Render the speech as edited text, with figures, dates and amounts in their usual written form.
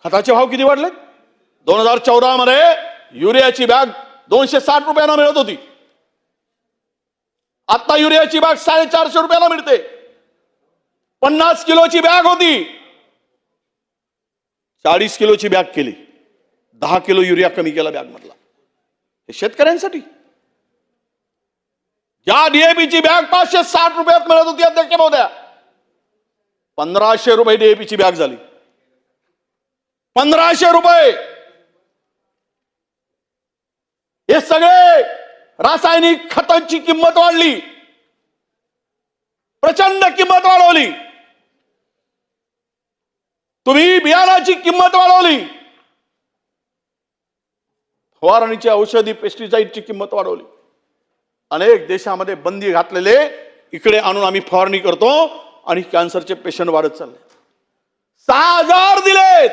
खताचे भाव किती वाढले? 2014 मध्ये युरियाची बॅग 260 रुपयांना मिळत होती, आता युरियाची बॅग 450 रुपयाला मिळते. 50 किलोची बॅग होती, 40 किलोची बॅग केली, 10 किलो युरिया कमी केला बॅग मधला. हे शेतकऱ्यांसाठी. ज्या डीएपीची बॅग 560 रुपयात मिळत होती अध्यक्ष महोदया, 1500 रुपये डीएपीची बॅग झाली. 1500 रुपये. हे सगळे रासायनिक खतांची किंमत वाढली, प्रचंड किंमत वाढवली. तुम्ही बियाणाची किंमत वाढवली, फवारणीची औषधी पेस्टिसाइडची किंमत वाढवली. अनेक देशामध्ये बंदी घातलेले इकडे आणून आम्ही फवारणी करतो आणि कॅन्सरचे पेशंट वाढत चालले. 6000 दिलेत.